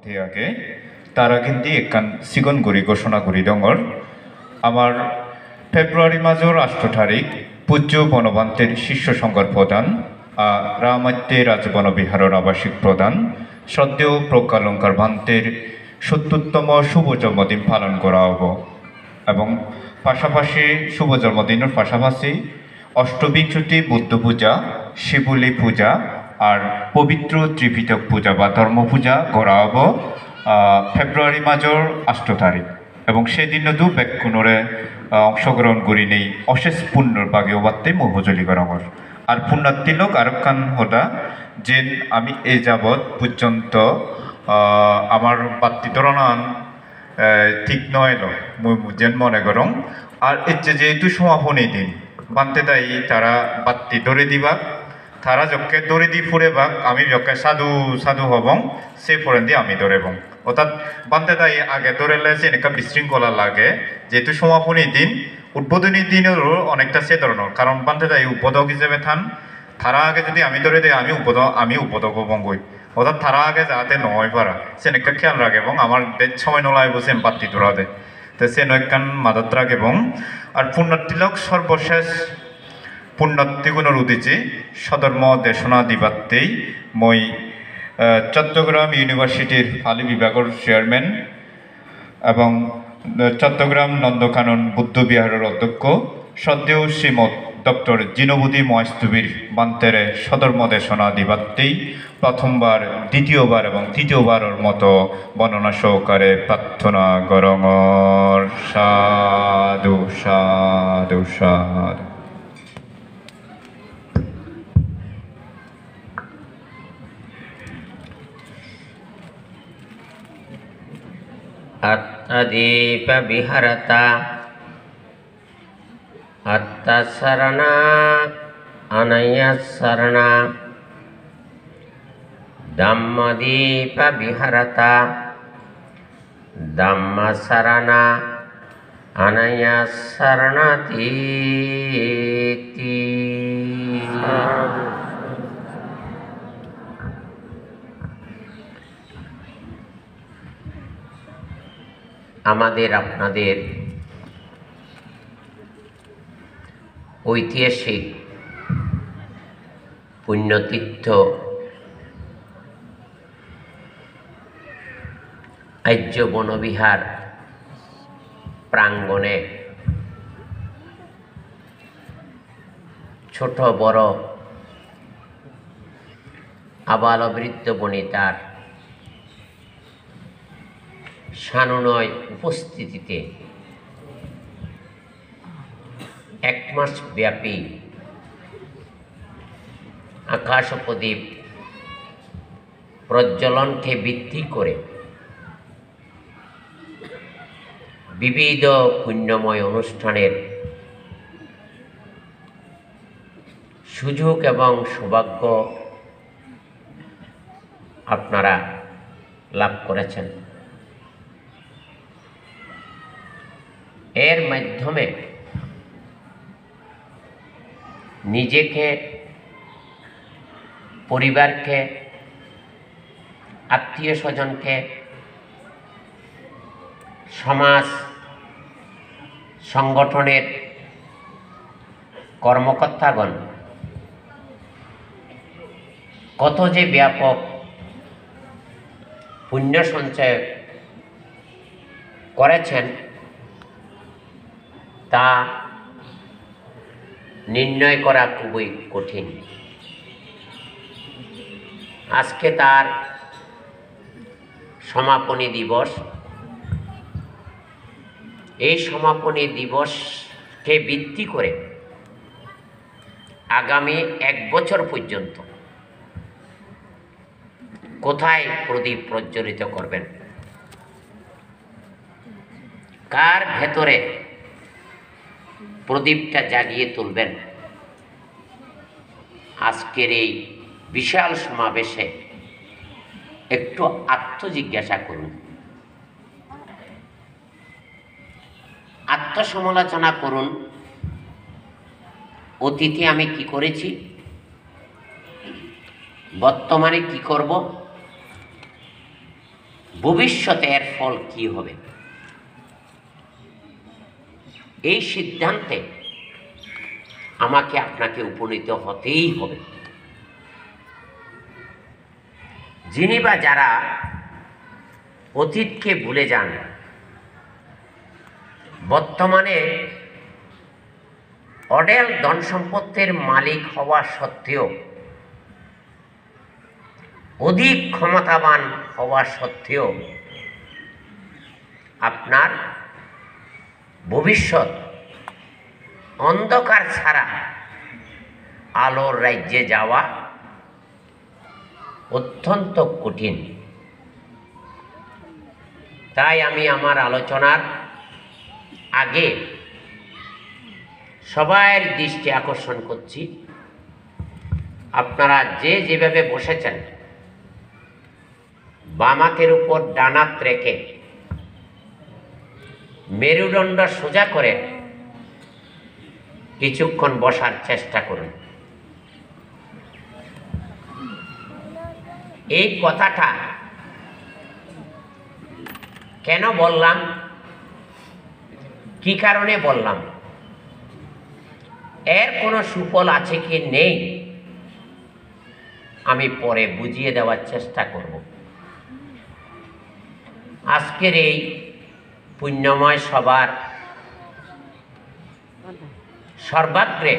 대학에 따라긴디 একখান 시건고리 ঘোষণাগু리 দঙর আমার ফেব্রুয়ারি মাসের 8 তারিখ পূজ্য বনবান্তের শিষ্য সংঘর প্রধান রামাত্যে রাজবনবিহারের আবাসিক প্রধান শ্রদ্ধেয় প্রজ্ঞালঙ্কার ভান্তের ৭০তম শুভ জন্মদিন পালন করা হব এবং পাশাপাশি শুভ জন্মদিনের পাশাপাশি অষ্টবিংশতি বুদ্ধ পূজা শিবলী পূজা আর পবিত্র ত্রিপিটক পূজা বা ধর্ম পূজা করা হব ফেব্রুয়ারি মাসের 8 তারিখ এবং সেদিনতো ব্যাকুণরে অংশগ্রহণ করি নেই অশেষ পুণ্যর বাগেও বার্তে মহজলি করঙর আর পুণ্যার্থী লোক আরকান হতা যে আমি এ যাবৎ পর্যন্ত আমার বাত্তিতরণান ঠিক নয় যেন মনে করং আর এর যেহেতু সমাপনী দিন বানতে তাই তারা বাত্তি ধরে দিবা তারা যকে দড়ি দি ফুরে বাক আমি যকে সাধু সাধু হবং সে ফোরেন দিয়ে আমি ধরেবং অর্থাৎ বানতে তাই আগে ধরেলে সেনেকা বিশৃঙ্খলা লাগে যেহেতু সমাপনী দিন উদ্বোধনী দিনেরও অনেকটা সে ধরনের কারণ বানতে তাই উদ্বোধক হিসেবে থান তারা আগে যদি আমি ধরে দেয় আমি উদ্বোধক হবং গই অর্থাৎ তারা আগে যাতে নয় পারা সেনেকা খেয়াল রাখে এবং আমার সময় নলায় বসে পাত্তি ধরা দেয় তো সে নয়কান মাদত রাখে এবং আর পুণ্যার্থীলোক সর্বশেষ পুণ্যার্থীগুণের উদ্দেশ্যে সধর্ম দেশনা দিবাত্তেই মই চট্টগ্রাম ইউনিভার্সিটির ফালি বিভাগের চেয়ারম্যান এবং চট্টগ্রাম নন্দকানন বুদ্ধ বিহারের অধ্যক্ষ শ্রদ্ধেয় শ্রীমৎ ডক্টর জিনবুদি মহাস্তবীর বান্তেরে সধর্ম দেশনা দিবাত্তেই প্রথমবার দ্বিতীয়বার এবং তৃতীয়বারের মতো বর্ণনা সহকারে প্রার্থনা গরঙর সাধু সাধু সাধু अत्तदीप विहरता अत्तशरणा अनयशरणा धम्मदीप विहरता धम्मशरणा अनयशरणतीति আমাদের আপনাদের ঐতিহাসিক পুণ্যতীর্থ আর্য বনবিহার প্রাঙ্গণে ছোট বড় আবালবৃদ্ধ বনিতার সানুনয় উপস্থিতিতে এক মাস ব্যাপী আকাশ প্রদীপ প্রজ্বলনকে ভিত্তি করে বিবিধ পুণ্যময় অনুষ্ঠানের সুযোগ এবং সৌভাগ্য আপনারা লাভ করেছেন। এর মাধ্যমে নিজেকে পরিবারকে আত্মীয় স্বজনকে সমাজ সংগঠনের কর্মকর্তাগণ কত যে ব্যাপক পুণ্য সঞ্চয় করেছেন তা নির্ণয় করা খুবই কঠিন। আজকে তার সমাপনী দিবস। এই সমাপনী দিবসকে ভিত্তি করে আগামী 1 বছর পর্যন্ত কোথায় প্রদীপ প্রজ্বলিত করবেন, কার ভেতরে প্রদীপটা জাগিয়ে তুলবেন, আজকের এই বিশাল সমাবেশে একটু আত্মজিজ্ঞাসা করুন, আত্মসমালোচনা করুন। অতীতে আমি কি করেছি, বর্তমানে কি করব, ভবিষ্যতে এর ফল কি হবে, এই সিদ্ধান্তে আমাকে আপনাকে উপনীত হতেই হবে। যিনি বা যারা অতীতকে ভুলে যান, বর্তমানে অঢেল ধন সম্পত্তির মালিক হওয়া সত্ত্বেও, অধিক ক্ষমতাবান হওয়া সত্ত্বেও আপনার ভবিষ্যৎ অন্ধকার ছাড়া আলোর রাজ্যে যাওয়া অত্যন্ত কঠিন। তাই আমি আমার আলোচনার আগে সবার দৃষ্টি আকর্ষণ করছি, আপনারা যে যেভাবে বসেছেন বাম হাতের উপর ডান হাত রেখে মেরুদণ্ড সোজা করে কিছুক্ষণ বসার চেষ্টা করুন। এই কথাটা কেন বললাম, কি কারণে বললাম, এর কোনো সুফল আছে কি নেই আমি পরে বুঝিয়ে দেওয়ার চেষ্টা করব। আজকের এই পুণ্যময় সবার সর্বাগ্রে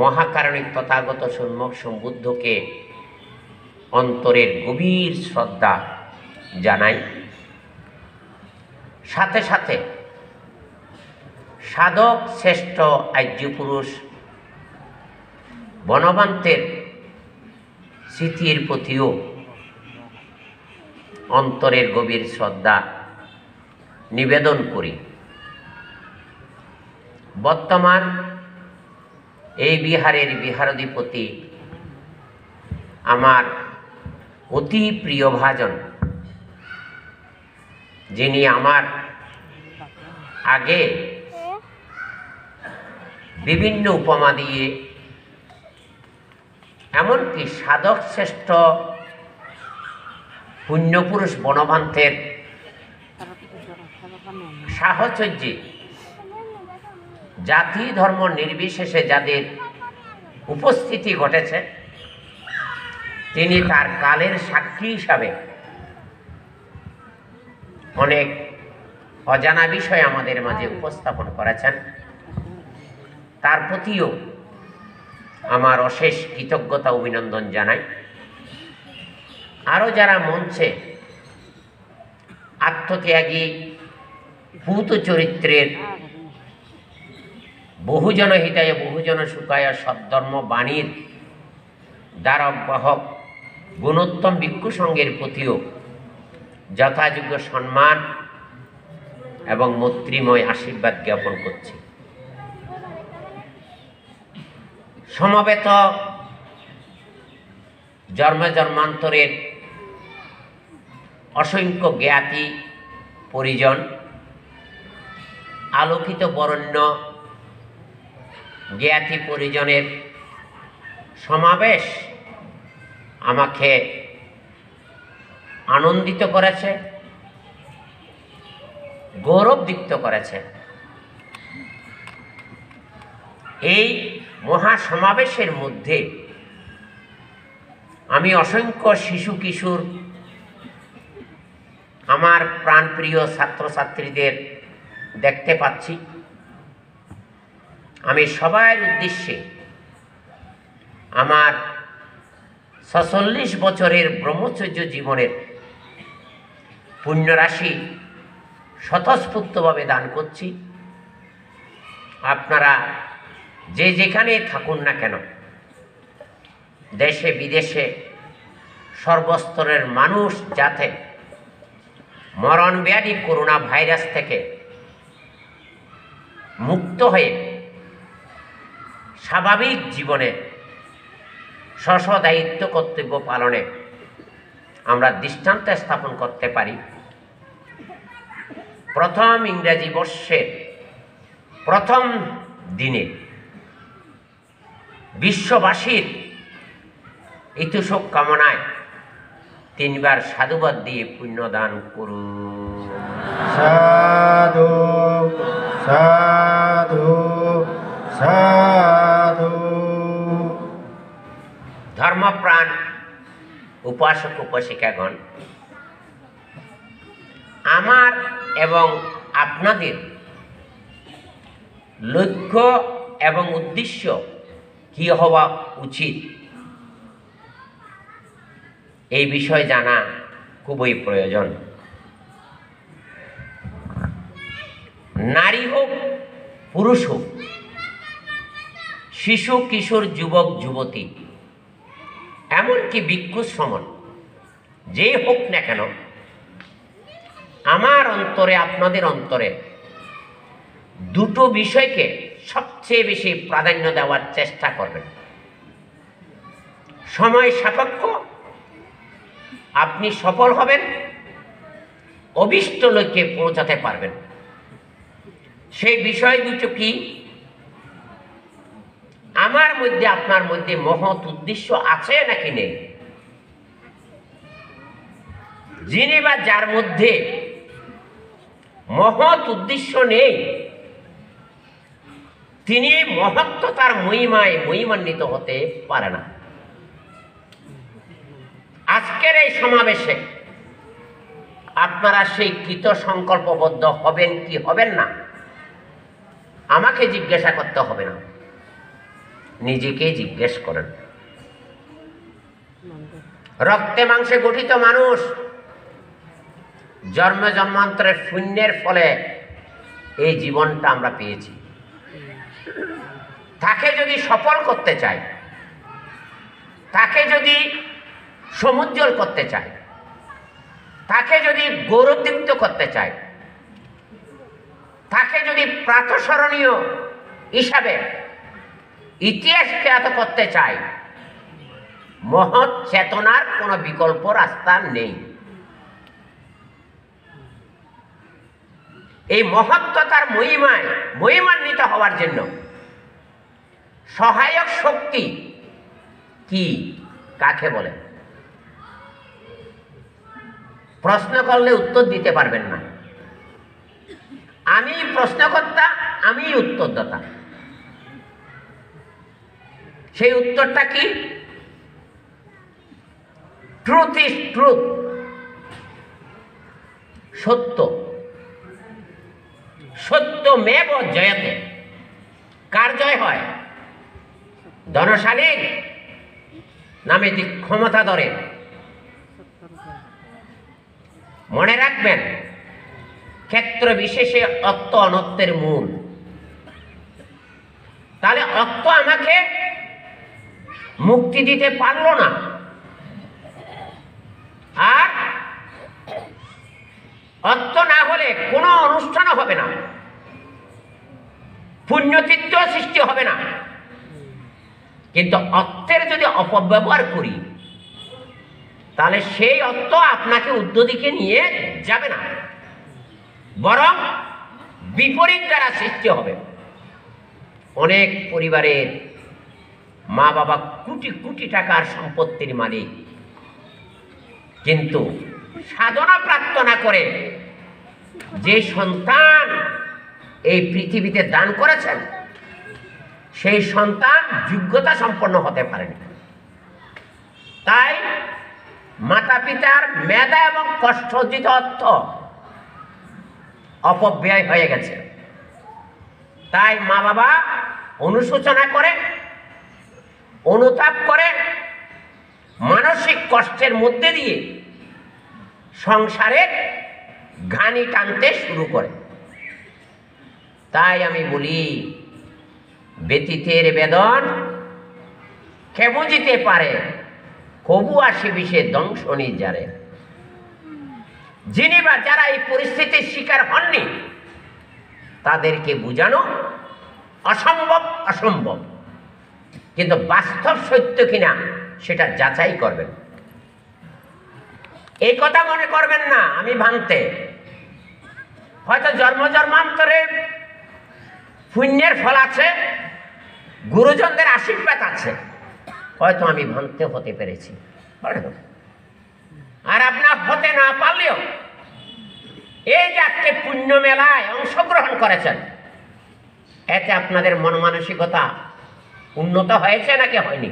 মহাকারণিক তথাগত সম্যক সম্বুদ্ধকে অন্তরের গভীর শ্রদ্ধা জানাই। সাথে সাথে সাধক শ্রেষ্ঠ আর্য পুরুষ বনবান্তের স্মৃতির প্রতিও অন্তরের গভীর শ্রদ্ধা নিবেদন করি। বর্তমান এই বিহারের বিহারাধিপতি আমার অতি প্রিয় ভাজন, যিনি আমার আগে বিভিন্ন উপমা দিয়ে এমনকি সাধক শ্রেষ্ঠ পুণ্যপুরুষ বনবান্তের সাহচর্যে জাতি ধর্ম নির্বিশেষে যাদের উপস্থিতি ঘটেছে, তিনি তার কালের সাক্ষী হিসাবে অনেক অজানা বিষয় আমাদের মাঝে উপস্থাপন করেছেন। তার প্রতিও আমার অশেষ কৃতজ্ঞতা অভিনন্দন জানাই। আরও যারা মঞ্চে আত্মত্যাগী ভূত চরিত্রের বহুজন হিতায় বহুজন সুখায় সদ্ধর্ম বাণীর দ্বারক বাহক গুণোত্তম ভিক্ষু সঙ্গের প্রতিও যথাযোগ্য সম্মান এবং মৈত্রীময় আশীর্বাদ জ্ঞাপন করছি। সমবেত জন্ম জন্মান্তরের অসংখ্য জ্ঞাতি পরিজন, আলোকিত বরেণ্য জ্ঞাতি পরিজনের সমাবেশ আমাকে আনন্দিত করেছে, গৌরবদীপ্ত করেছে। এই মহাসমাবেশের মধ্যে আমি অসংখ্য শিশু কিশোর, আমার প্রাণপ্রিয় ছাত্রছাত্রীদের দেখতে পাচ্ছি। আমি সবার উদ্দেশ্যে আমার ৪৬ বছরের ব্রহ্মচর্য জীবনের পুণ্যরাশি স্বতঃস্ফূর্তভাবে দান করছি। আপনারা যে যেখানে থাকুন না কেন, দেশে বিদেশে সর্বস্তরের মানুষ যাতে মরণব্যাধি করোনা ভাইরাস থেকে মুক্ত হয়ে স্বাভাবিক জীবনে স্ব দায়িত্ব কর্তব্য পালনে আমরা দৃষ্টান্ত স্থাপন করতে পারি। প্রথম ইংরেজি বর্ষের প্রথম দিনে বিশ্ববাসীর ইতিশোক কামনায় তিনবার সাধুবাদ দিয়ে পুণ্যদান করুন। সাধু সাধু সাধু। ধর্মপ্রাণ উপাসক উপাসিকাগণ, আমার এবং আপনাদের লক্ষ্য এবং উদ্দেশ্য কি হওয়া উচিত এই বিষয় জানা খুবই প্রয়োজন। নারী হোক পুরুষ হোক, শিশু কিশোর যুবক যুবতী, এমনকি ভিক্ষু শ্রমণ, যেই হোক না কেন, আমার অন্তরে আপনাদের অন্তরে দুটো বিষয়কে সবচেয়ে বেশি প্রাধান্য দেওয়ার চেষ্টা করবেন। সময় সাপেক্ষ আপনি সফল হবেন, অভীষ্ট লক্ষ্যে পৌঁছাতে পারবেন। সেই বিষয় দুটো কি? আমার মধ্যে আপনার মধ্যে মহৎ উদ্দেশ্য আছে নাকি নেই? যিনি বা যার মধ্যে মহৎ উদ্দেশ্য নেই, তিনি মহত্বতার মহিমায় মহিমান্বিত হতে পারে না। আজকের এই সমাবেশে আপনারা সেই কৃত সংকল্পবদ্ধ হবেন কি হবেন না, আমাকে জিজ্ঞাসা করতে হবে না, নিজেকে জিজ্ঞেস করেন। রক্তে মাংসে গঠিত মানুষ, জন্ম জন্মান্তরের শূন্যের ফলে এই জীবনটা আমরা পেয়েছি। তাকে যদি সফল করতে চাই, তাকে যদি সমুজ্জ্বল করতে চাই, তাকে যদি গৌরবদীপ্ত করতে চাই, তাকে যদি প্রাতঃস্মরণীয় হিসাবে ইতিহাস খ্যাত করতে চাই, মহৎ চেতনার কোনো বিকল্প রাস্তা নেই। এই মহত্বতার মহিমায় মহিমান্বিত হওয়ার জন্য সহায়ক শক্তি কি, কাকে বলে? প্রশ্ন করলে উত্তর দিতে পারবেন না। আমি প্রশ্নকর্তা, আমি উত্তরদাতা। সেই উত্তরটা কি? ট্রুথ ইজ ট্রুথ, সত্য। সত্যমেব জয়তে। কার জয় হয়? ধনশালীর নামে ক্ষমতা ধরে। মনে রাখবেন, ক্ষেত্র বিশেষে অত্ত অনত্বের মূল। তাহলে অত্ত আমাকে মুক্তি দিতে পারল না, আর অর্থ না হলে কোনো অনুষ্ঠানও হবে না, পুণ্যতীর্থ সৃষ্টি হবে না। কিন্তু অর্থের যদি অপব্যবহার করি, তাহলে সেই অর্থ আপনাকে উদ্যদিকে নিয়ে যাবে না, বরং বিপরীত দ্বারা সৃষ্টি হবে। অনেক পরিবারের মা বাবা কোটি কোটি টাকার সম্পত্তির মালিক, কিন্তু সাধনা প্রার্থনা করে যে সন্তান এই পৃথিবীতে দান করেছেন, সেই সন্তান যোগ্যতা সম্পন্ন হতে পারেনি। তাই মাতা পিতার মেধা এবং কষ্ট অর্জিত অর্থ অপব্যয় হয়ে গেছে। তাই মা বাবা অনুশোচনা করে, অনুতাপ করে, মানসিক কষ্টের মধ্যে দিয়ে সংসারের ঘানি টানতে শুরু করে। তাই আমি বলি, ব্যতীতের বেদন কে বুঝিতে পারে, কবু আসি বিষে দংশনি যারে। যিনি বা যারা এই পরিস্থিতির শিকার হননি, তাদেরকে বুঝানো অসম্ভব অসম্ভব, কিন্তু বাস্তব সত্য কিনা সেটা যাচাই করবেন। এই কথা মনে করবেন না আমি ভাঙতে। হয়তো জন্ম জন্মান্তরে পুণ্যের ফল আছে, গুরুজনদের আশীর্বাদ আছে, হয়তো আমি ভাঙতে হতে পেরেছি। আর আপনার হতে না পারলেও এই যে আজকে পুণ্য মেলায় অংশগ্রহণ করেছেন, এতে আপনাদের মন মানসিকতা উন্নত হয়েছে নাকি হয়নি?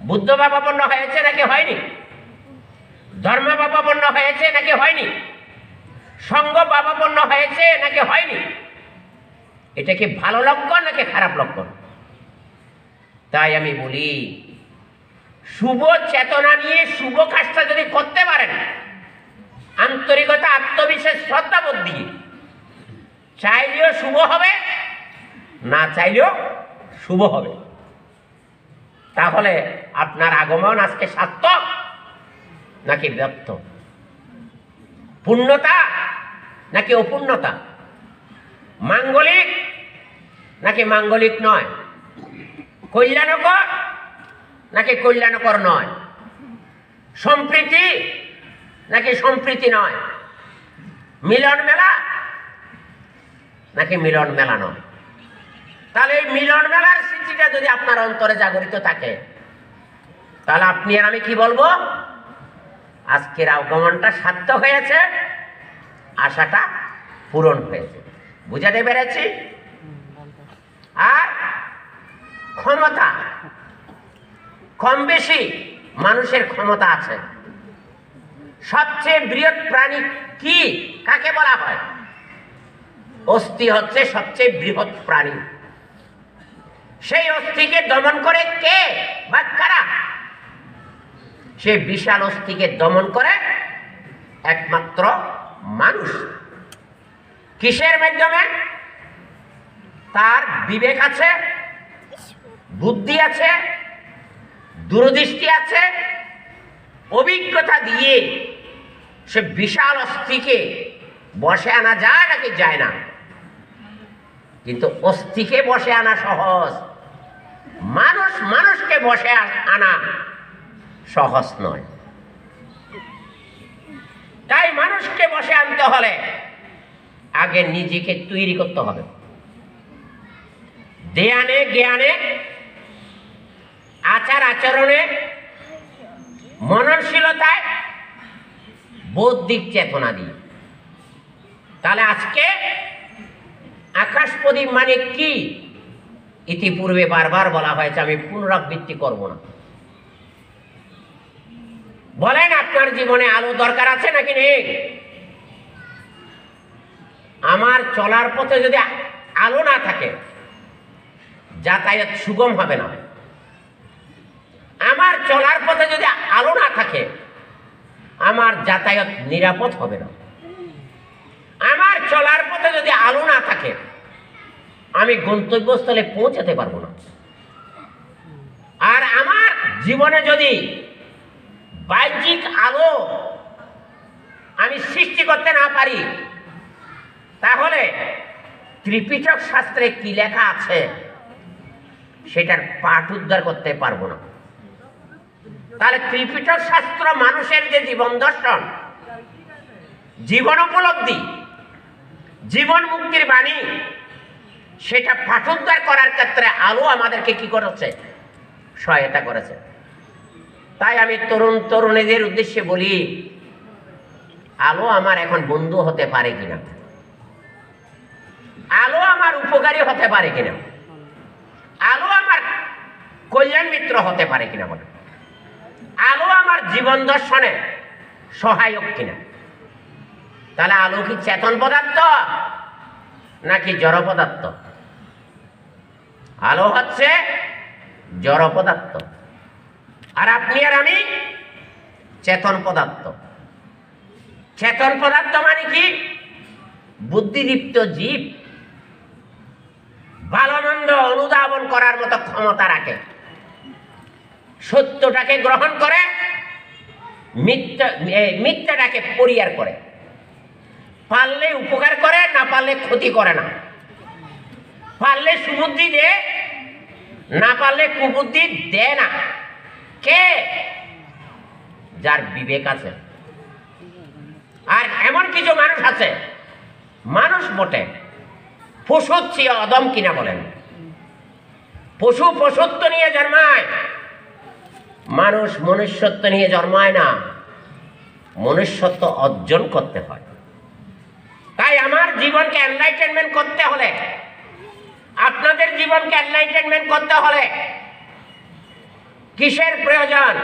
বুদ্ধ ভাবাপন্ন হয়েছে নাকি হয়নি? ধর্ম ভাবাপন্ন হয়েছে নাকি হয়নি? সঙ্গ ভাবাপন্ন হয়েছে নাকি হয়নি? এটা কি ভালো লক্ষণ নাকি খারাপ লক্ষণ? তাই আমি বলি, শুভ চেতনা নিয়ে শুভ কাজটা যদি করতে পারেন, আন্তরিকতা, আত্মবিশ্বাস, শ্রদ্ধাবোধ দিয়ে, চাইলেও শুভ হবে, না চাইলেও শুভ হবে। তাহলে আপনার আগমন আজকে সার্থক নাকি ব্যর্থ? পূর্ণতা নাকি অপূর্ণতা? মাঙ্গলিক নাকি মাঙ্গলিক নয়? কল্যাণকর নাকি কল্যাণকর নয়? সম্প্রীতি নাকি সম্প্রীতি নয়? মিলন মেলা নাকি মিলন মেলা নয়? তাহলে এই মিলন মেলার স্মৃতিটা যদি আপনার অন্তরে জাগরিত থাকে, তাহলে আপনি আর আমি কি বলবো? আজকের আগমনটা সার্থক হয়েছে, আশাটা পূরণ হয়েছে। বুঝাতে পেরেছি? আর ক্ষমতা, কম বেশি মানুষের ক্ষমতা আছে। সবচেয়ে বৃহৎ প্রাণী কি, কাকে বলা হয়? অস্থি হচ্ছে সবচেয়ে বৃহৎ প্রাণী। সেই অস্থিকে দমন করে কে বা কারা? সেই বিশাল অস্থিকে দমন করে একমাত্র মানুষ। কিসের মাধ্যমে? তার বিবেক আছে, বুদ্ধি আছে, দূরদৃষ্টি আছে, অভিজ্ঞতা দিয়ে সে বিশাল অস্থিকে বসে আনা যায় নাকি যায় না? কিন্তু অস্থিকে বসে আনা সহজ, মানুষকে বসে আনা সহজ নয়। তাই মানুষকে বসে আনতে হলে আগে নিজেকে তৈরি করতে হবে, ধ্যানে জ্ঞানে, আচার আচরণে, মননশীলতায়, বৌদ্ধিক চেতনা দিয়ে। তাহলে আজকে আকাশ প্রদীপ মানে কি? ইতিপূর্বে বারবার বলা হয়েছে, আমি পুনরাবৃত্তি করব না। বলেন, আপনার জীবনে আলো দরকার আছে নাকি নেই? আমার চলার পথে যদি আলো না থাকে, যাতায়াত সুগম হবে না। আমার চলার পথে যদি আলো না থাকে, আমার যাতায়াত নিরাপদ হবে না। আমার চলার পথে যদি আলো না থাকে, আমি গন্তব্যস্থলে পৌঁছাতে পারবো না। আর আমার জীবনে যদি বাহ্যিক আলো আমি সৃষ্টি করতে না পারি, তাহলে ত্রিপিটক শাস্ত্রে কি লেখা আছে সেটার পাঠ উদ্ধার করতে পারবো না। তাহলে ত্রিপিটক শাস্ত্র মানুষের যে জীবন দর্শন, জীবন উপলব্ধি, জীবন মুক্তির বাণী, সেটা পাঠ উদ্ধার করার ক্ষেত্রে আলো আমাদেরকে কি করেছে? সহায়তা করেছে। তাই আমি তরুণ তরুণীদের উদ্দেশ্যে বলি, আলো আমার এখন বন্ধু হতে পারে কিনা, আলো আমার উপকারী হতে পারে কিনা, আলো আমার কল্যাণ মিত্র হতে পারে কিনা, বলে আলো আমার জীবন দর্শনে সহায়ক কিনা। তাহলে আলো কি চেতন পদার্থ নাকি জড় পদার্থ? আলো হচ্ছে জড় পদার্থ, আর আপনি আর আমি চেতন পদার্থ। চেতন পদার্থ মানে কি? বুদ্ধিদীপ্ত জীব, ভালো মন্দ অনুধাবন করার মতো ক্ষমতা রাখে, সত্যটাকে গ্রহণ করে, মিথ্যাটাকে পরিহার করে, পারলে উপকার করে, না পারলে ক্ষতি করে না, পারলে সুবুদ্ধি দেয়, না পারলে কুবুদ্ধি দেয় না। কে? যার বিবেক আছে। আর এমন কিছু মানুষ আছে, মানুষ বটে, পশুর চেয়ে অদম কিনা বলেন। পশু পশুত্ব নিয়ে জন্মায়, মানুষ মনুষ্যত্ব নিয়ে জন্মায় না। মনুষ্যত্ব অর্জন করতে হয়। তাই আমার জীবনকে এনলাইটেনমেন্ট করতে হলে, আপনাদের জীবনকে এনলাইটেনমেন্ট করতে হলে কিসের প্রয়োজন?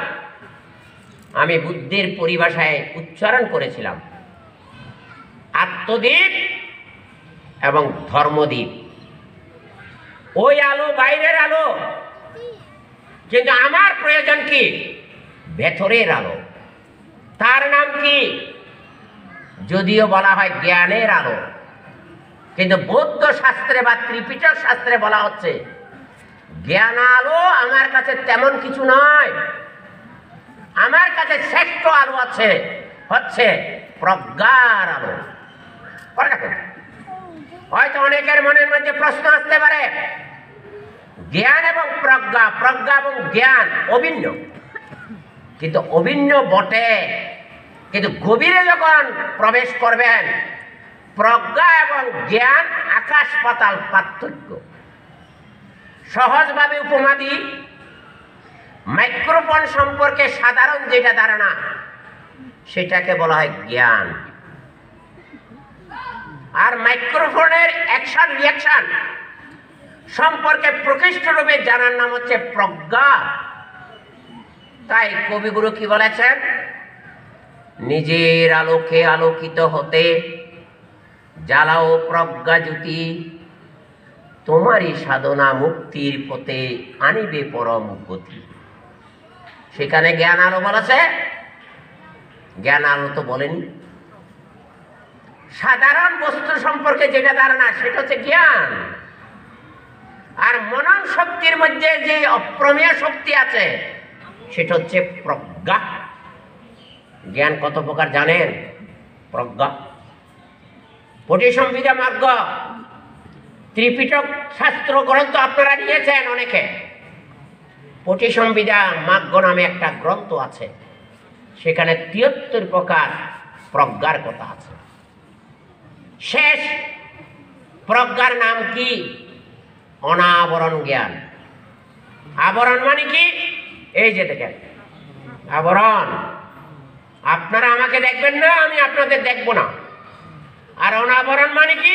আমি বুদ্ধির পরিভাষায় উচ্চারণ করেছিলাম, আত্মদীপ এবং ধর্মদীপ। ওই আলো বাইরের আলো, কিন্তু আমার প্রয়োজন কি? ভেতরের আলো। তার নাম কি? যদিও বলা হয় জ্ঞানের আলো, কিন্তু বৌদ্ধ শাস্ত্রে বা ত্রিপিটক শাস্ত্রে বলা হচ্ছে জ্ঞান আলো আমার কাছে তেমন কিছু নয়। আমার কাছে শ্রেষ্ঠ আলো আছে, হচ্ছে প্রজ্ঞার আলো। হয়তো অনেকের মনের মধ্যে প্রশ্ন আসতে পারে, জ্ঞান এবং প্রজ্ঞা, প্রজ্ঞা এবং জ্ঞান অভিন্ন। কিন্তু অভিন্ন বটে, কিন্তু গভীরে যখন প্রবেশ করবেন, প্রজ্ঞা এবং জ্ঞান আকাশ পাতাল পার্থক্য। সহজভাবে উপমা দিই, মাইক্রোফোন সম্পর্কে সাধারণ যেটা ধারণা সেটাকে বলা হয় জ্ঞান, আর মাইক্রোফোনের অ্যাকশন রিয়াকশন সম্পর্কে প্রকৃষ্ট রূপে জানার নাম হচ্ছে প্রজ্ঞা। তাই কবিগুরু কি বলেছেন? নিজের আলোকে আলোকিত হতে জ্বালাও প্রজ্ঞা জ্যোতি, তোমারই সাধনা মুক্তির পথে আনিবে পরম গতি। সেখানে জ্ঞান আলো বলেছে, জ্ঞান আলো তো বলেনি। সাধারণ বস্তু সম্পর্কে যেটা ধারণা সেটা হচ্ছে জ্ঞান, আর মনন শক্তির মধ্যে যে অপ্রমেয় শক্তি আছে সেটা হচ্ছে প্রজ্ঞা। জ্ঞান কত প্রকার জানেন? প্রজ্ঞা, পটিসংবিদা মার্গ, ত্রিপিটক শাস্ত্র গ্রন্থ আপনারা নিয়েছেন অনেকে। পটিসংবিদা মার্গ নামে একটা গ্রন্থ আছে, সেখানে ৭৩ প্রকার প্রজ্ঞার কথা আছে। শেষ প্রজ্ঞার নাম কি? অনাবরণ জ্ঞান। আবরণ মানে কি? এই যে দেখেন আবরণ, আপনারা আমাকে দেখবেন না, আমি আপনাদের দেখব না। আর অনাবরণ মানে কি?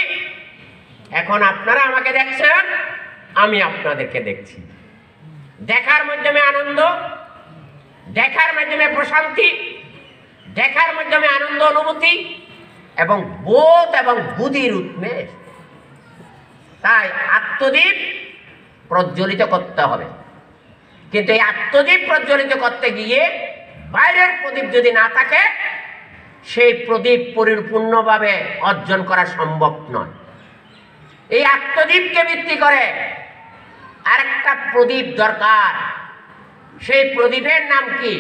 এখন আপনারা আমাকে দেখছেন, আমি আপনাদেরকে দেখছি। দেখার মাধ্যমে আনন্দ, দেখার মাধ্যমে প্রশান্তি, দেখার মাধ্যমে আনন্দ অনুভূতি এবং বোধ এবং বুদ্ধির উন্মেষ। তাই আত্মদীপ প্রজ্বলিত করতে হবে, কিন্তু এই আত্মদীপ প্রজ্বলিত করতে গিয়ে বাইরের প্রদীপ যদি না থাকে, সেই প্রদীপ পরিপূর্ণভাবে অর্জন করা সম্ভব নয়। এই আত্মদীপকে ভিত্তি করে আরেকটা প্রদীপ দরকার। সেই প্রদীপের নাম কি?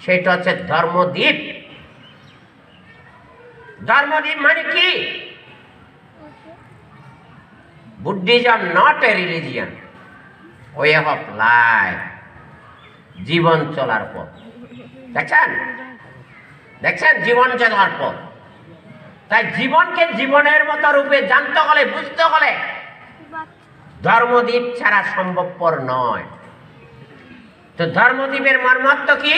সেটা হচ্ছে ধর্মদীপ। ধর্মদীপ মানে কি? Buddhism not a religion, way of life, জীবন চলার পথ। দেখছেন দেখছেন জীবন চলার পথ। তাই জীবনকে জীবনের মতো রূপে জানতে হলে, বুঝতে হলে ধর্মদীপ ছাড়া সম্ভবপর নয়। তো ধর্মদীপের মর্মার্থ কি?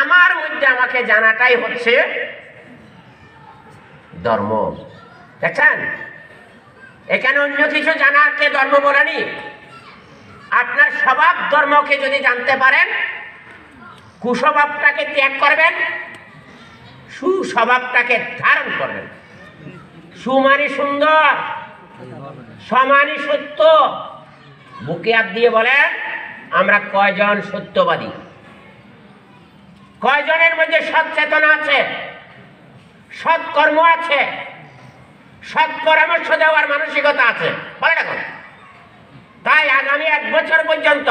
আমার মধ্যে আমাকে জানাটাই হচ্ছে ধর্ম। দেখছেন, এখানে অন্য কিছু জানাকে ধর্ম বলেনি। আপনার স্বভাব ধর্মকে যদি জানতে পারেন, কুস্বভাবটাকে ত্যাগ করবেন, সুস্বভাবটাকে ধারণ করবেন। সুমানি সুন্দর, সমানি সত্য। বুকে হাত দিয়ে বলেন, আমরা কয়জন সত্যবাদী? কয়জনের মধ্যে সৎ চেতনা আছে, সৎ কর্ম আছে, সৎ পরামর্শ দেওয়ার মানসিকতা আছে? বলে দেখুন। তাই আগামী 1 বছর পর্যন্ত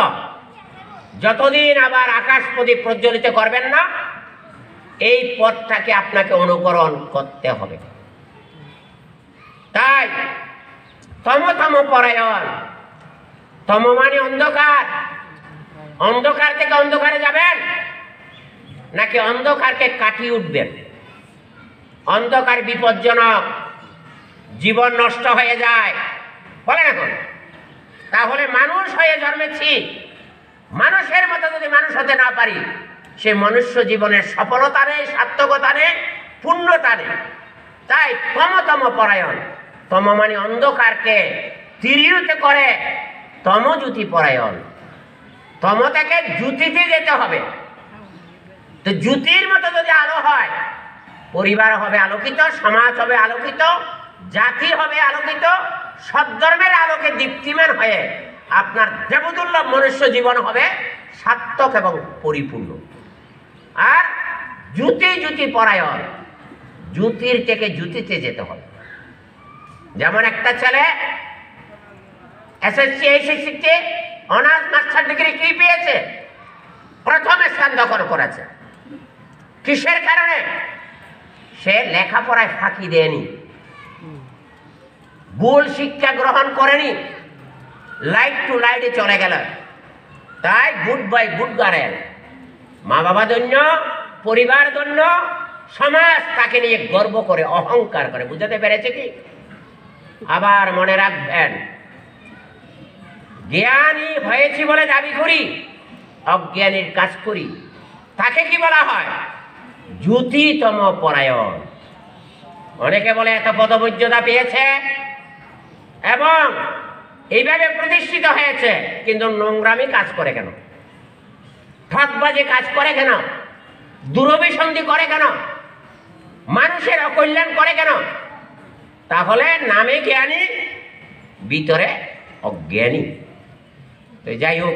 যতদিন আবার আকাশ প্রদীপ প্রজ্বলিত করবেন না, এই পথটাকে আপনাকে অনুকরণ করতে হবে। তাই তম পরায়ণ, তম মানে অন্ধকার। অন্ধকার থেকে অন্ধকারে যাবেন, নাকি অন্ধকারকে কাটিয়ে উঠবেন? অন্ধকার বিপজ্জনক, জীবন নষ্ট হয়ে যায়। বলেন এখন, তাহলে মানুষ হয়ে জন্মেছি, মানুষের মতো যদি মানুষ হতে না পারি, সে মনুষ্য জীবনের সফলতা নেই, সার্থকতা নেই, পূর্ণতা নেই। তাই তমতম পরায়ণ, তম মানে অন্ধকারকে তিরীভূত করে তমজ্যোতি পরায়ণ। তম থেকে জ্যোতিতে যেতে হবে। তো জ্যোতির মতো যদি আলো হয়, পরিবার হবে আলোকিত, সমাজ হবে আলোকিত, জাতি হবে আলোকিত, সদ্ধর্মের আলোকে দীপ্তিমান হয়ে আপনার দেবদুর্লভ মনুষ্য জীবন হবে সার্থক এবং পরিপূর্ণ। আর জ্যোতি জ্যোতি পরায়ণ, জ্যোতির থেকে জ্যোতিতে যেতে হবে। যেমন একটা ছেলে এসএসসি এইচএসসিতে অনার্স মাস্টার ডিগ্রি কি পেয়েছে? প্রথম স্থান দখল করেছে। কিসের কারণে? সে লেখাপড়ায় ফাঁকি দেয়নি, ভুল শিক্ষা গ্রহণ করেনি, লাইট টু লাইটে চলে গেল। তাই গুড বাই গুড গার্ল, মা বাবা ধন্য, পরিবার ধন্য, সমাজ তাকে নিয়ে গর্ব করে, অহংকার করে। বুঝাতে পেরেছে কি? আবার মনে রাখবেন, জ্ঞানী হয়েছি বলে দাবি করি, অজ্ঞানীর কাজ করি, তাকে কি বলা হয়? জ্যোতিতম পরায়ণ। অনেকে বলে এত পদমর্যাদা পেয়েছে এবং এইভাবে প্রতিষ্ঠিত হয়েছে, কিন্তু নোংরামি কাজ করে কেন? ঠকবাজি কাজ করে কেন? দুরভিসন্ধি করে কেন? মানুষের অকল্যাণ করে কেন? তাহলে নামে জ্ঞানী, ভিতরে অজ্ঞানী। তো যাই হোক,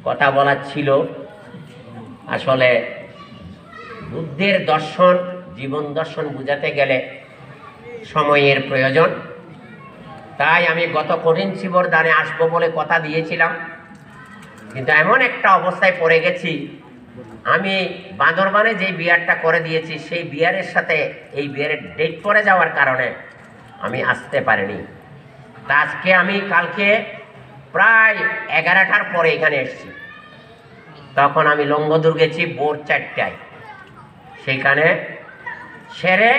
কথা বলার ছিল, আসলে বুদ্ধের দর্শন, জীবন দর্শন বুঝাতে গেলে সময়ের প্রয়োজন। তাই আমি গত কঠিন শিবর দানে আসবো বলে কথা দিয়েছিলাম, কিন্তু এমন একটা অবস্থায় পড়ে গেছি, আমি বান্দরবানে যে বিয়ারটা করে দিয়েছি সেই বিয়ারের সাথে এই বিয়ারের ডেট পড়ে যাওয়ার কারণে আমি আসতে পারিনি। তা আজকে আমি কালকে প্রায় 11টার পরে এখানে এসেছি। তখন আমি লঙ্গদুর গেছি ভোর 4টায়, সেইখানে সেরে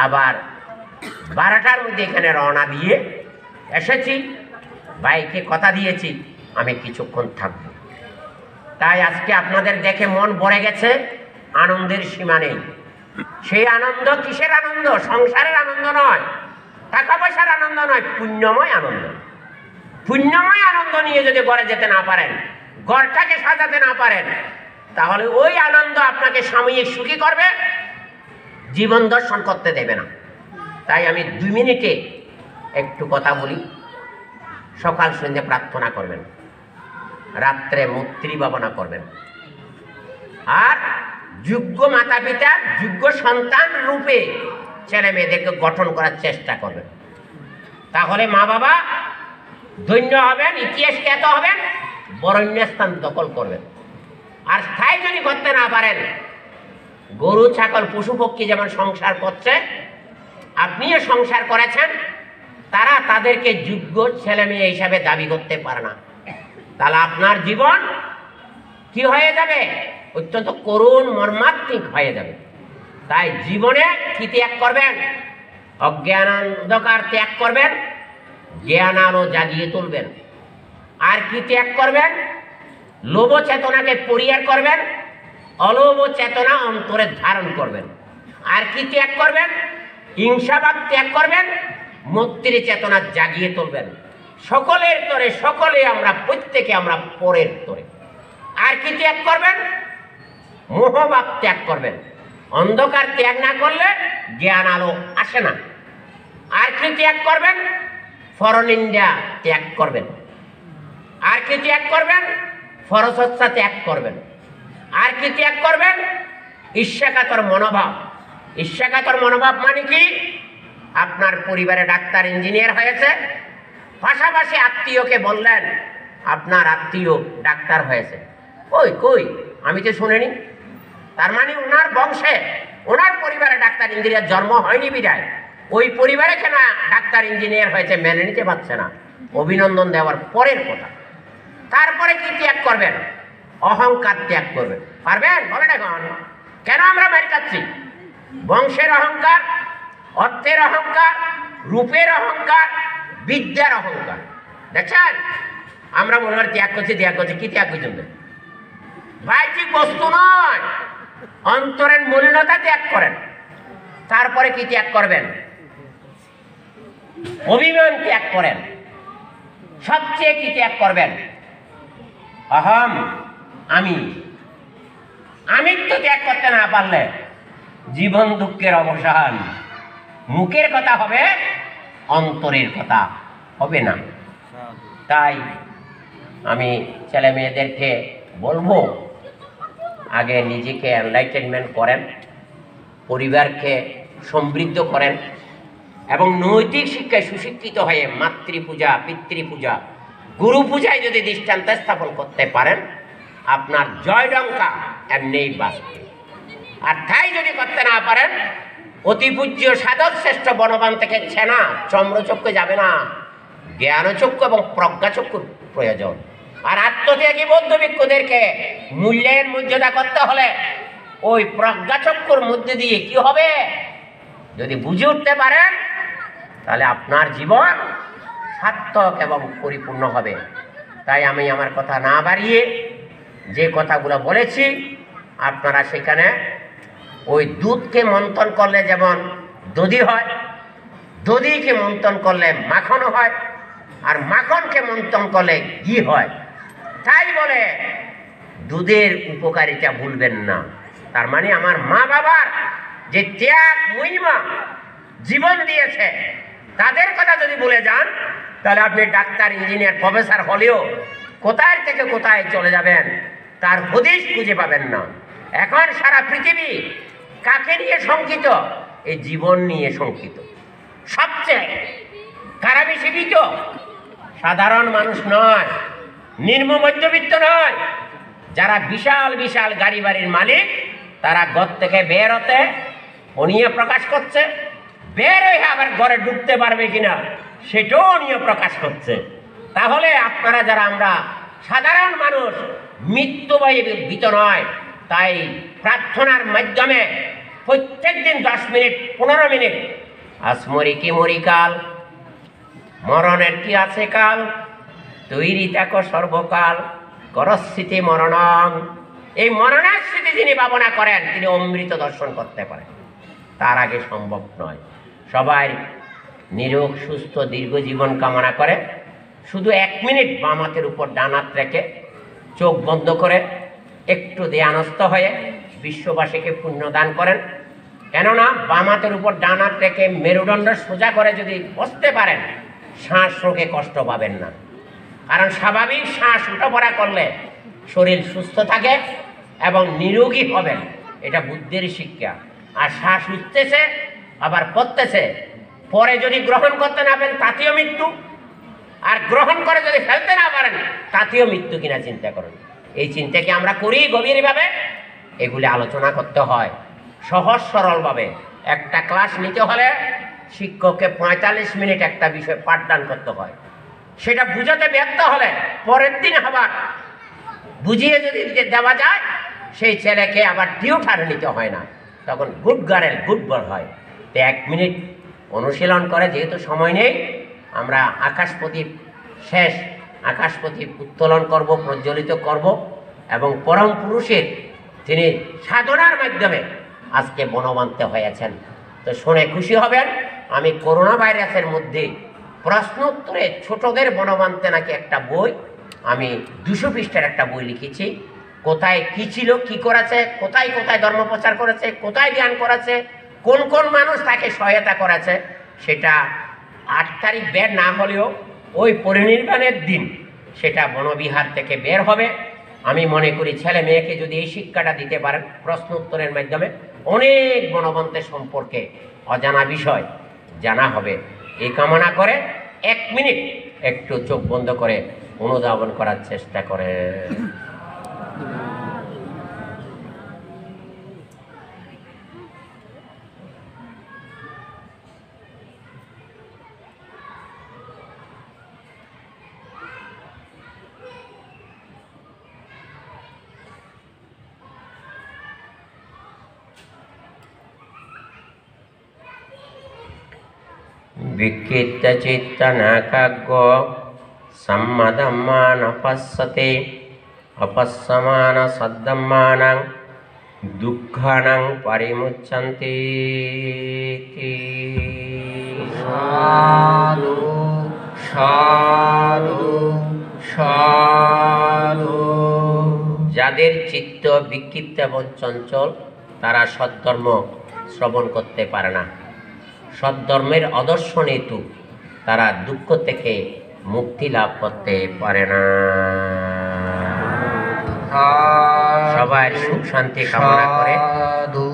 আবার 12টার মধ্যে এখানে রওনা দিয়ে এসেছি। ভাইকে কথা দিয়েছি আমি কিছুক্ষণ থাকব। তাই আজকে আপনাদের দেখে মন ভরে গেছে, আনন্দের সীমা নেই। সেই আনন্দ কিসের আনন্দ? সংসারের আনন্দ নয়, টাকা পয়সার আনন্দ নয়, পুণ্যময় আনন্দ। পুণ্যময় আনন্দ নিয়ে যদি ঘরে যেতে না পারেন, ঘরটাকে সাজাতে না পারেন, তাহলে ওই আনন্দ আপনাকে সাময়িক সুখী করবে, জীবন দর্শন করতে দেবে না। তাই আমি 2 মিনিটে একটু কথা বলি। সকাল সন্ধ্যে প্রার্থনা করবেন, রাত্রে মৈত্রী ভাবনা করবেন, আর যোগ্য মাতা পিতা, যোগ্য সন্তান রূপে ছেলে মেয়েদেরকে গঠন করার চেষ্টা করবেন। তাহলে মা বাবা ধন্য হবেন, ইতিহাস খ্যাত হবেন, বরেণ্য স্থান দখল করবেন। আর স্থায়ী যদি করতে না পারেন, গরু ছাগল পশু পক্ষী যেমন সংসার করছে, আপনিও সংসার করেছেন, তারা তাদেরকে যোগ্য ছেলে মেয়ে হিসাবে দাবি করতে পারে না। তাহলে আপনার জীবন কি হয়ে যাবে? অত্যন্ত করুণ মর্মান্তিক হয়ে যাবে। তাই জীবনে কি ত্যাগ করবেন? অজ্ঞান অন্ধকার ত্যাগ করবেন, জ্ঞান আলো জাগিয়ে তুলবেন। আর কি ত্যাগ করবেন? লোভ চেতনাকে পরিহার করবেন, অলোভ চেতনা অন্তরে ধারণ করবেন। আর কি ত্যাগ করবেন? হিংসাভাব ত্যাগ করবেন, মৈত্রী চেতনা জাগিয়ে তুলবেন। সকলের তরে সকলে আমরা, প্রত্যেকে আমরা পরের তরে। আর কি ত্যাগ করবেন? মোহভাব ত্যাগ করবেন। অন্ধকার ত্যাগ না করলে জ্ঞান আলো আসে না। আর কি ত্যাগ করবেন? পরনিন্দা ত্যাগ করবেন। আর কি ত্যাগ করবেন? পরচর্চা ত্যাগ করবেন। আর কি ত্যাগ করবেন? ঈর্ষাকাতর মনোভাব। ঈর্ষাকাতর মনোভাব মানে কি? আপনার পরিবারে ডাক্তার ইঞ্জিনিয়ার হয়েছে, পাশাপাশি আত্মীয়কে বললেন আপনার আত্মীয় ডাক্তার হয়েছে। ওই কই, আমি তো শুনিনি। তার মানে ওনার বংশে, ওনার পরিবারে ডাক্তার ইঞ্জিনিয়ার জন্ম হয়নি বিদায় ওই পরিবারে কেন ডাক্তার ইঞ্জিনিয়ার হয়েছে মেনে নিতে পারছে না। অভিনন্দন দেওয়ার পরের কথা। তারপরে কি ত্যাগ করবেন? অহংকার ত্যাগ করবেন। পারবেন? বলেন এখন। কেন আমরা মার খাচ্ছি? বংশের অহংকার, অর্থের অহংকার, রূপের অহংকার, বিদ্যার অহংকার। দেখছেন, আমরা মনে হয় ত্যাগ করছি, ত্যাগ করছি। কি ত্যাগ করছেন? বাহ্যিক বস্তু নয়, অন্তরের মলিনতা ত্যাগ করেন। তারপরে কি ত্যাগ করবেন? অভিমান ত্যাগ করেন। সবচেয়ে কি ত্যাগ করবেন? অহম, আমিত্ব ত্যাগ করতে না পারলে জীবন দুঃখের অবসান। মুখের কথা হবে, অন্তরের কথা হবে না। তাই আমি ছেলে মেয়েদেরকে বলবো, আগে নিজেকে এনলাইটেনমেন্ট করেন, পরিবারকে সমৃদ্ধ করেন এবং নৈতিক শিক্ষায় সুশিক্ষিত হয়ে মাতৃপূজা, পিতৃপূজা, গুরু পূজায় যদি দৃষ্টান্ত স্থাপন করতে পারেন, আপনার জয়ডঙ্কা এমনিই বাঁচবে। আর তাই যদি করতে না পারেন, অতি পূজ্য সাধক শ্রেষ্ঠ বনবান থেকে ছেনা চম্রচক্ষু যাবে না, জ্ঞানচক্ষু এবং প্রজ্ঞাচক্ষুর প্রয়োজন। আর আত্মত্যাগী বৌদ্ধ ভিক্ষুদেরকে মূল্যায়ন মর্যাদা করতে হলে ওই প্রজ্ঞাচক্ষুর মধ্যে দিয়ে কি হবে, যদি বুঝে উঠতে পারেন, তাহলে আপনার জীবন সার্থক এবং পরিপূর্ণ হবে। তাই আমি আমার কথা না বাড়িয়ে যে কথাগুলো বলেছি, আপনারা সেখানে ওই দুধকে মন্থন করলে যেমন দধি হয়, দধিকে মন্থন করলে মাখন হয়, আর মাখনকে মন্থন করলে ঘি হয়। তাই বলে দুধের উপকারিতা ভুলবেন না। তার মানে আমার মা বাবার যে ত্যাগ মহিমা জীবন দিয়েছে, তাদের কথা যদি ভুলে যান, তাহলে আপনি ডাক্তার, ইঞ্জিনিয়ার, প্রফেসর হলেও কোথায় থেকে কোথায় চলে যাবেন তার হদিশ খুঁজে পাবেন না। এখন সারা পৃথিবী কাকে নিয়ে শঙ্কিত? এই জীবন নিয়ে শঙ্কিত। সবচেয়ে কারা বেশি ভীত? সাধারণ মানুষ নয়, নিম্ন মধ্যবিত্ত নয়, যারা বিশাল বিশাল গাড়ি বাড়ির মালিক, তারা ঘর থেকে বের হতে অনিয়া প্রকাশ করছে, বের হয়ে আবার ঘরে ঢুকতে পারবে কিনা সেটাও অনিয়া প্রকাশ করছে। তাহলে আপনারা যারা আমরা সাধারণ মানুষ, মৃত্যুভয়ে ভীত নয়। তাই প্রার্থনার মাধ্যমে প্রত্যেক দিন 10 মিনিট 15 মিনিট আসমরি কি মরিকাল, মরণের কি আছে কাল, তৈরি থাকো সর্বকাল, করস্মৃতি মরণং। এই মরণের স্মৃতি যিনি ভাবনা করেন, তিনি অমৃত দর্শন করতে পারেন। তার আগে সম্ভব নয়। সবাই নিরোগ সুস্থ দীর্ঘ জীবন কামনা করে। শুধু 1 মিনিট বাম হাতের উপর ডান হাত রেখে চোখ বন্ধ করে একটু ধ্যানস্থ হয়ে বিশ্ববাসীকে পুণ্য দান করেন। কেননা বাম হাতের উপর ডান হাত রেখে মেরুদণ্ড সোজা করে যদি বসতে পারেন, শ্বাস রোগে কষ্ট পাবেন না। কারণ স্বাভাবিক শ্বাস উঠাপড়া করলে শরীর সুস্থ থাকে এবং নিরোগী হবেন, এটা বুদ্ধির শিক্ষা। আর শ্বাস উঠতেছে আবার পড়তেছে, পরে যদি গ্রহণ করতে না পারেন তাতেও মৃত্যু, আর গ্রহণ করে যদি ফেলতে না পারেন তাতেও মৃত্যু কিনা চিন্তা করুন। এই চিন্তা কি আমরা করি গভীরভাবে? এগুলি আলোচনা করতে হয় সহজ সরলভাবে। একটা ক্লাস নিতে হলে শিক্ষককে 45 মিনিট একটা বিষয় পাঠদান করতে হয়। সেটা বুঝাতে ব্যর্থ হলে পরের দিন আবার বুঝিয়ে যদি দেওয়া যায়, সেই ছেলেকে আবার টিউটার নিতে হয় না, তখন গুড গার্ল গুড বয় হয়। তো 1 মিনিট অনুশীলন করে, যেহেতু সময় নেই, আমরা আকাশ প্রদীপ শেষ আকাশ প্রদীপ উত্তোলন করব, প্রজ্বলিত করব এবং পরম পুরুষের তিনি সাধনার মাধ্যমে আজকে বনবান্তে হয়েছেন। তো শুনে খুশি হবেন, আমি করোনা ভাইরাসের মধ্যে প্রশ্ন উত্তরে ছোটদের বনবান্তে নাকি একটা বই, আমি 200 পৃষ্ঠার একটা বই লিখেছি। কোথায় কি ছিল, কি করেছে, কোথায় কোথায় ধর্ম প্রচার করেছে, কোথায় জ্ঞান করেছে, কোন কোন মানুষ তাকে সহায়তা করেছে, সেটা 8 তারিখ বের না হলেও ওই পরিনির্বাণের দিন সেটা বনবিহার থেকে বের হবে। আমি মনে করি ছেলে মেয়েকে যদি এই শিক্ষাটা দিতে পারেন প্রশ্ন উত্তরের মাধ্যমে, অনেক বনবন্তের সম্পর্কে অজানা বিষয় জানা হবে। এই কামনা করে 1 মিনিট একটু চোখ বন্ধ করে অনুধাবন করার চেষ্টা করে। বিক্ষিপ্ত চিত্ত নাকাগ্য সম্মদম্মান পশ্যতে অপස්සমান সদ্দম্মানাং দুঃখানাং পরিমুচ্যন্তে। সাধু সাধু সাধু। যাদের চিত্ত বিক্ষিপ্ত এবং চঞ্চল, তারা সদ্ধর্ম শ্রবণ করতে পারে না। সদ্ধর্মের অদর্শন হেতু তারা দুঃখ থেকে মুক্তি লাভ করতে পারে না। সবাই সুখ শান্তি কামনা করে, সাধু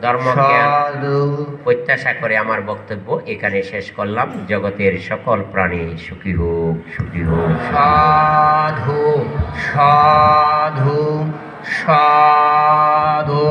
ধর্মজ্ঞান সাধু প্রত্যাশা করে আমার বক্তব্য এখানে শেষ করলাম। জগতের সকল প্রাণী সুখী হোক, সুখী হোক। সাধু সাধু সাধু।